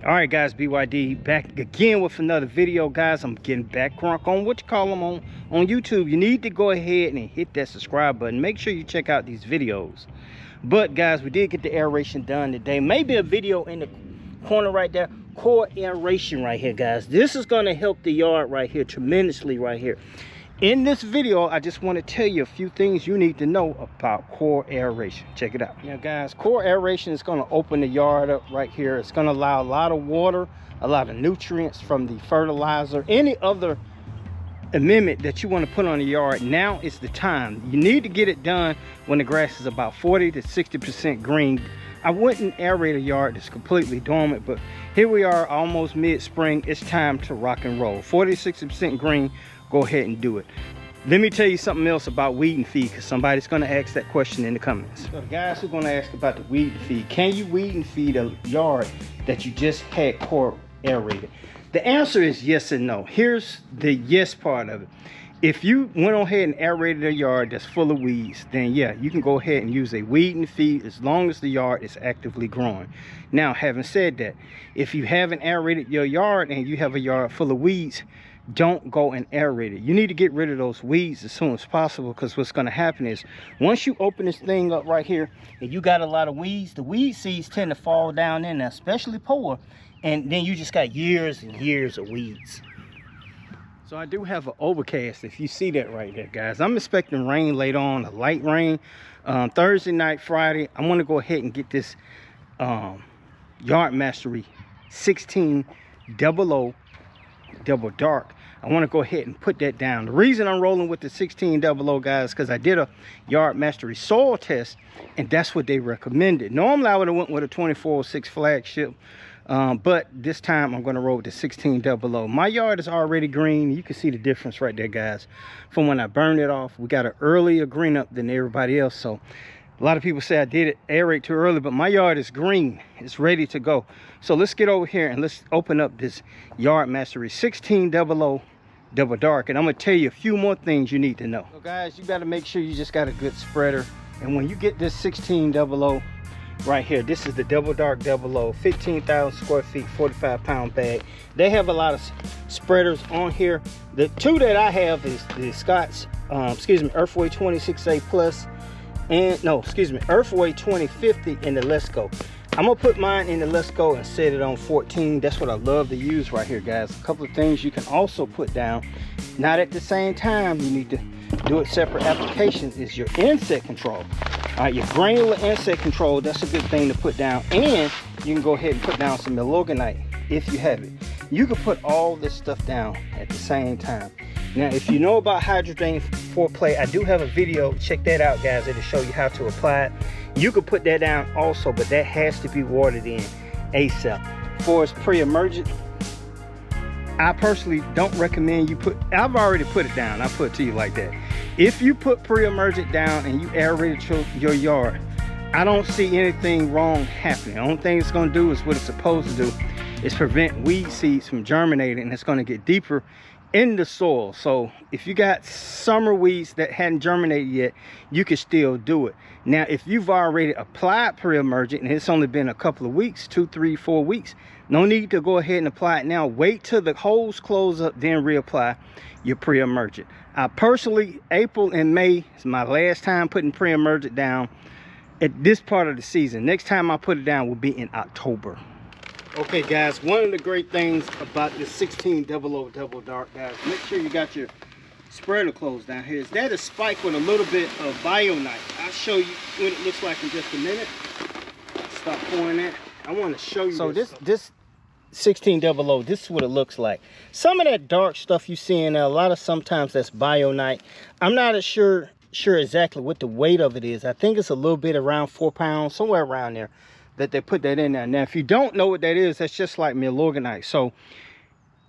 All right, guys, BYD back again with another video. Guys, I'm getting back crunk on what you call them on YouTube. You need to go ahead and hit that subscribe button. Make sure you check out these videos. But guys, we did get the aeration done today. Maybe a video in the corner right there, core aeration right here, guys. This is going to help the yard right here tremendously right here. In this video, I just want to tell you a few things you need to know about core aeration. Check it out. Now, guys, core aeration is going to open the yard up right here. It's going to allow a lot of water, a lot of nutrients from the fertilizer, any other amendment that you want to put on the yard. Now is the time. You need to get it done when the grass is about 40 to 60% green. I wouldn't aerate a yard that's completely dormant, but here we are almost mid-spring. It's time to rock and roll. 40 to 60% green. Go ahead and do it. Let me tell you something else about weed and feed, because somebody's going to ask that question in the comments. So the guys who are going to ask about the weed and feed, can you weed and feed a yard that you just had core aerated? The answer is yes and no. Here's the yes part of it. If you went ahead and aerated a yard that's full of weeds, then yeah, you can go ahead and use a weed and feed as long as the yard is actively growing. Now, having said that, if you haven't aerated your yard and you have a yard full of weeds, don't go and aerate it. You need to get rid of those weeds as soon as possible, because what's going to happen is once you open this thing up right here and you got a lot of weeds, the weed seeds tend to fall down in there, especially poor, and then you just got years and years of weeds. So I do have an overcast, if you see that right there, guys. I'm expecting rain later on, a light rain. Thursday night, Friday, I'm going to go ahead and get this Yard Mastery 1600 double dark. I want to go ahead and put that down. The reason I'm rolling with the 1600, guys, because I did a Yard Mastery soil test and that's what they recommended. Normally I would have went with a 2406 flagship, but this time I'm going to roll with the 1600. My yard is already green. You can see the difference right there, guys. From when I burned it off, we got an earlier green up than everybody else. So a lot of people say I did it aerate too early, but my yard is green. It's ready to go. So let's get over here and let's open up this Yard Mastery 1600 double dark. And I'm going to tell you a few more things you need to know. So guys, you got to make sure you just got a good spreader. And when you get this 1600 right here, this is the double dark 15,000 square feet, 45-pound bag. They have a lot of spreaders on here. The two that I have is the Scott's, Earthway 26A Plus. And no, Earthway 2050 in the Let's Go. I'm gonna put mine in the Let's Go and set it on 14. That's what I love to use right here, guys. A couple of things you can also put down, not at the same time, you need to do it separate applications, is your insect control. All right, your granular insect control, that's a good thing to put down. And you can go ahead and put down some melogonite if you have it. You can put all this stuff down at the same time. Now, if you know about Hydrogen foreplay, I do have a video. Check that out, guys. It'll show you how to apply it. You can put that down also, but that has to be watered in ASAP. For its pre-emergent, I personally don't recommend you put, I've already put it down. I put it to you like that. If you put pre-emergent down and you aerated your yard, I don't see anything wrong happening. The only thing it's going to do is what it's supposed to do, is prevent weed seeds from germinating, and it's going to get deeper in the soil. So if you got summer weeds that hadn't germinated yet, you can still do it. Now, if you've already applied pre-emergent and it's only been a couple of weeks, 2, 3, 4 weeks, no need to go ahead and apply it now. Wait till the holes close up, then reapply your pre-emergent. I personally, April and May is my last time putting pre-emergent down at this part of the season. Next time I put it down will be in October. Okay, guys, one of the great things about this 1600 double dark, guys, make sure you got your spreader closed down here. Is that a spike with a little bit of bionite? I'll show you what it looks like in just a minute. Stop pouring that. I want to show you. So this 1600, this is what it looks like. Some of that dark stuff you see in there, a lot of sometimes that's bionite. I'm not sure exactly what the weight of it is. I think it's a little bit around 4 pounds, somewhere around there, that they put that in there. Now, if you don't know what that is, that's just like melogonite. So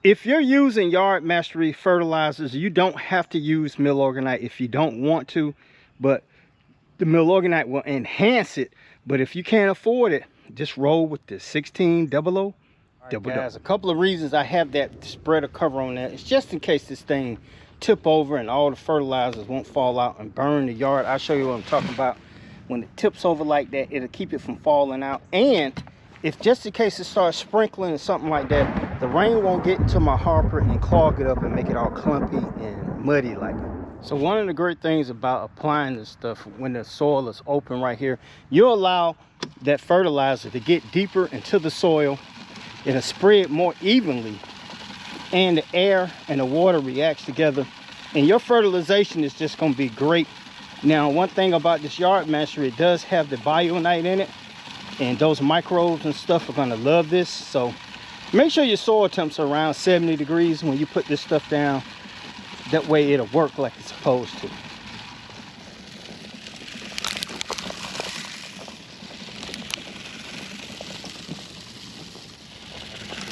if you're using Yard Mastery fertilizers, you don't have to use melogonite if you don't want to, but the melogonite will enhance it. But if you can't afford it, just roll with the 1600 double. Guys, a couple of reasons I have that spreader cover on there. It's just in case this thing tip over and all the fertilizers won't fall out and burn the yard. I'll show you what I'm talking about. When it tips over like that, it'll keep it from falling out. And if just in case it starts sprinkling or something like that, the rain won't get into my hopper and clog it up and make it all clumpy and muddy like that. So one of the great things about applying this stuff when the soil is open right here, you allow that fertilizer to get deeper into the soil. It'll spread more evenly, and the air and the water reacts together, and your fertilization is just going to be great. Now, one thing about this yard master, it does have the bionite in it, and those microbes and stuff are going to love this. So make sure your soil temps are around 70 degrees when you put this stuff down. That way it'll work like it's supposed to.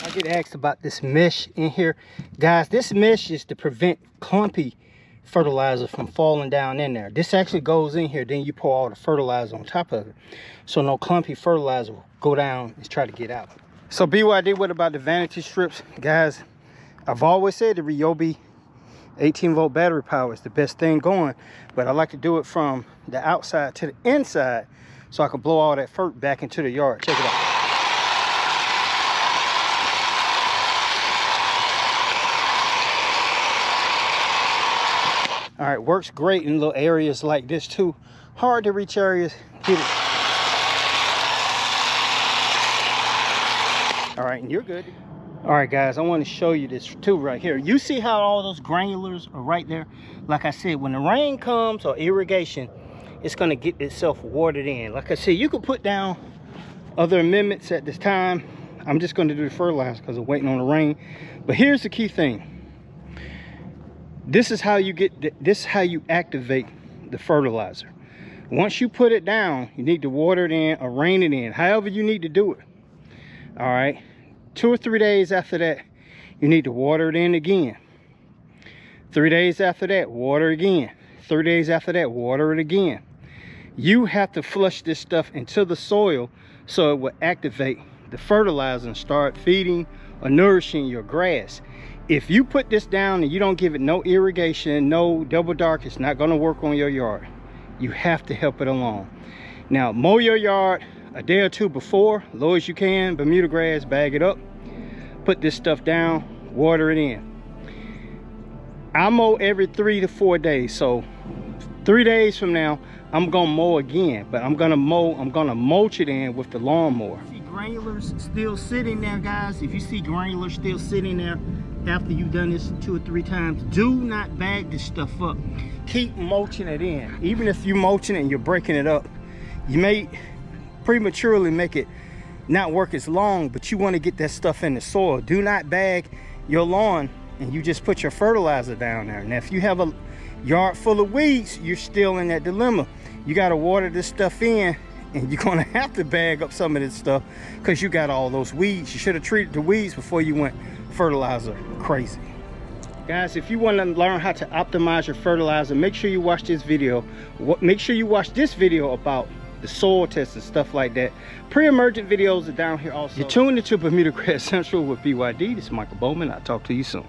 I get asked about this mesh in here. Guys, this mesh is to prevent clumpy fertilizer from falling down in there. This actually goes in here, then you pour all the fertilizer on top of it. So no clumpy fertilizer will go down and try to get out. So BYD, what about the vanity strips? Guys, I've always said the Ryobi 18-volt battery power is the best thing going, but I like to do it from the outside to the inside so I can blow all that fert back into the yard. Check it out. All right, works great in little areas like this too. Hard to reach areas, get it. All right, and you're good. All right, guys, I want to show you this too right here. You see how all those granulars are right there? Like I said, when the rain comes or irrigation, it's going to get itself watered in. Like I said, you could put down other amendments at this time. I'm just going to do the fertilizer because I'm waiting on the rain. But here's the key thing. This is how you get, this is how you activate the fertilizer. Once you put it down, you need to water it in or rain it in, however you need to do it. All right. 2 or 3 days after that, you need to water it in again. 3 days after that, water again. 3 days after that, water it again. You have to flush this stuff into the soil so it will activate the fertilizer and start feeding or nourishing your grass. If you put this down and you don't give it no irrigation, no double dark, it's not going to work on your yard. You have to help it along. Now, mow your yard a day or two before, low as you can, Bermuda grass, bag it up, put this stuff down, water it in. I mow every 3 to 4 days, so 3 days from now I'm gonna mow again, but I'm gonna mulch it in with the lawnmower. See granulars still sitting there, guys. If you see granulars still sitting there after you've done this 2 or 3 times, do not bag this stuff up. Keep mulching it in. Even if you're mulching it and you're breaking it up, you may prematurely make it not work as long, but you want to get that stuff in the soil. Do not bag your lawn and you just put your fertilizer down there. Now, if you have a yard full of weeds, you're still in that dilemma. You got to water this stuff in, and you're going to have to bag up some of this stuff because you got all those weeds. You should have treated the weeds before you went fertilizer crazy. Guys, if you want to learn how to optimize your fertilizer, make sure you watch this video. Make sure you watch this video about the soil test and stuff like that. Pre-emergent videos are down here also. You're tuned into Bermuda Grass Central with BYD. This is Michael Bowman. I'll talk to you soon.